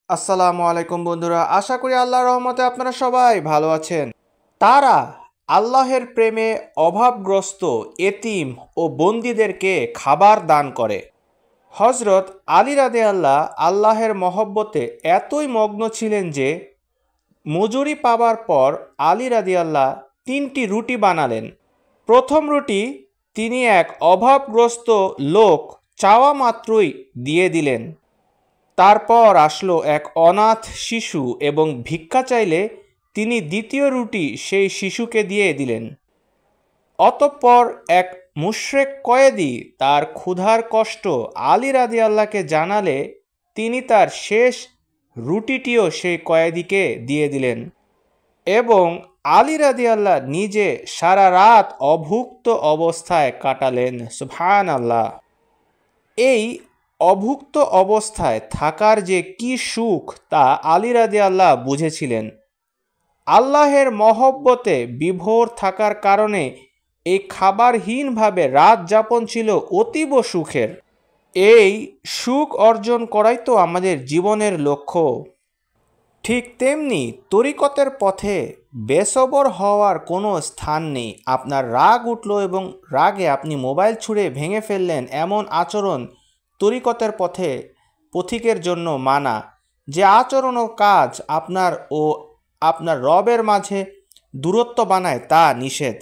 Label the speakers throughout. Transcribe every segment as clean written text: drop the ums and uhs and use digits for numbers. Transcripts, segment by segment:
Speaker 1: আসসালামু আলাইকুম বন্ধুরা, আশা করি আল্লাহর রহমতে আপনারা সবাই ভালো আছেন। তারা আল্লাহের প্রেমে অভাবগ্রস্ত এতিম ও বন্দীদেরকে খাবার দান করে। হজরত আলী রাদিয়াল্লাহু আল্লাহের মহব্বতে এতই মগ্ন ছিলেন যে মজুরি পাবার পর আলী রাদিয়াল্লাহু 3টি রুটি বানালেন। প্রথম রুটি তিনি এক অভাবগ্রস্ত লোক চাওয়া মাত্রই দিয়ে দিলেন। তারপর আসলো এক অনাথ শিশু এবং ভিক্ষা চাইলে তিনি দ্বিতীয় রুটি সেই শিশুকে দিয়ে দিলেন। অতঃপর এক মুশরিক কয়েদি তার ক্ষুধার কষ্ট আলী রাদিয়াল্লাহকে জানালে তিনি তার শেষ রুটিটিও সেই কয়েদিকে দিয়ে দিলেন এবং আলী রাদিয়াল্লাহ নিজে সারা রাত অভুক্ত অবস্থায় কাটালেন। সুবহানাল্লাহ। এই অভুক্ত অবস্থায় থাকার যে কি সুখ তা আলী রাদিয়াল্লাহু বুঝেছিলেন। আল্লাহের মহব্বতে বিভোর থাকার কারণে এই খাবারহীনভাবে রাত যাপন ছিল অতীব সুখের। এই সুখ অর্জন করাই তো আমাদের জীবনের লক্ষ্য। ঠিক তেমনি তরিকতের পথে বেসবর হওয়ার কোনো স্থান নেই। আপনার রাগ উঠল এবং রাগে আপনি মোবাইল ছুঁড়ে ভেঙে ফেললেন, এমন আচরণ তরিকতের পথে পথিকের জন্য মানা। যে আচরণ ও কাজ আপনার রবের মাঝে দূরত্ব বানায় তা নিষেধ।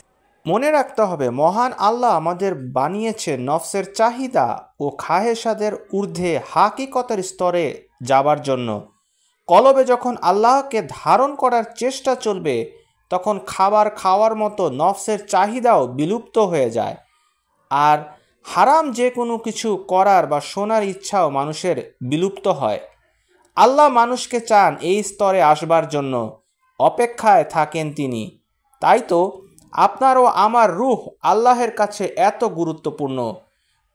Speaker 1: মনে রাখতে হবে, মহান আল্লাহ আমাদের বানিয়েছে নফসের চাহিদা ও খাহেসাদের ঊর্ধ্বে হাকিকতের স্তরে যাবার জন্য। কলবে যখন আল্লাহকে ধারণ করার চেষ্টা চলবে তখন খাবার খাওয়ার মতো নফসের চাহিদাও বিলুপ্ত হয়ে যায়। আর হারাম যে কোনো কিছু করার বা শোনার ইচ্ছাও মানুষের বিলুপ্ত হয়। আল্লাহ মানুষকে চান এই স্তরে আসবার জন্য, অপেক্ষায় থাকেন তিনি। তাই তো আপনার ও আমার রূহ আল্লাহের কাছে এত গুরুত্বপূর্ণ।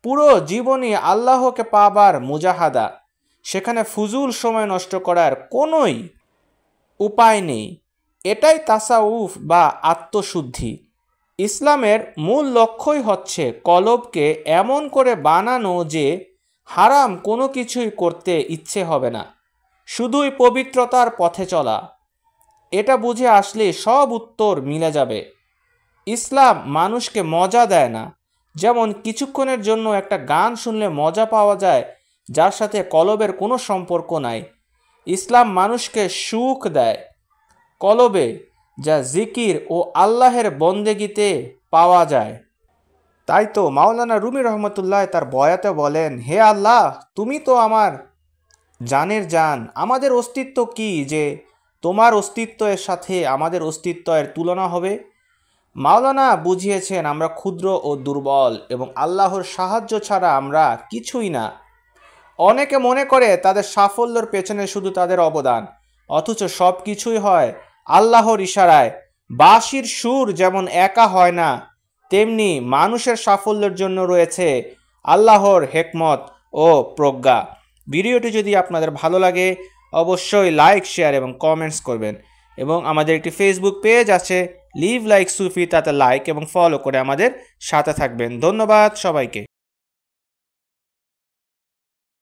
Speaker 1: পুরো জীবনই আল্লাহকে পাবার মুজাহাদা। সেখানে ফুজুল সময় নষ্ট করার কোনোই উপায় নেই। এটাই তাসাউফ বা আত্মশুদ্ধি। ইসলামের মূল লক্ষ্যই হচ্ছে কলবকে এমন করে বানানো যে হারাম কোনো কিছুই করতে ইচ্ছে হবে না, শুধুই পবিত্রতার পথে চলা। এটা বুঝে আসলে সব উত্তর মিলে যাবে। ইসলাম মানুষকে মজা দেয় না। যেমন কিছুক্ষণের জন্য একটা গান শুনলে মজা পাওয়া যায় যার সাথে কলবের কোনো সম্পর্ক নাই, ইসলাম মানুষকে সুখ দেয় কলবে, যা জিকির ও আল্লাহের বন্দেগিতে পাওয়া যায়। তাই তো মাওলানা রুমি রহমতুল্লাহ তার বয়াতে বলেন, হে আল্লাহ, তুমি তো আমার জানের জান। আমাদের অস্তিত্ব কি যে তোমার অস্তিত্বের সাথে আমাদের অস্তিত্বের তুলনা হবে? মাওলানা বুঝিয়েছেন আমরা ক্ষুদ্র ও দুর্বল এবং আল্লাহর সাহায্য ছাড়া আমরা কিছুই না। অনেকে মনে করে তাদের সাফল্যের পেছনে শুধু তাদের অবদান, অথচ সব কিছুই হয় আল্লাহর ইশারায়। বাঁশির সুর যেমন একা হয় না, তেমনি মানুষের সাফল্যের জন্য রয়েছে আল্লাহর হেকমত ও প্রজ্ঞা। ভিডিওটি যদি আপনাদের ভালো লাগে অবশ্যই লাইক, শেয়ার এবং কমেন্টস করবেন। এবং আমাদের একটি ফেসবুক পেজ আছে, লিভ লাইক সুফি, তাতে লাইক এবং ফলো করে আমাদের সাথে থাকবেন। ধন্যবাদ সবাইকে।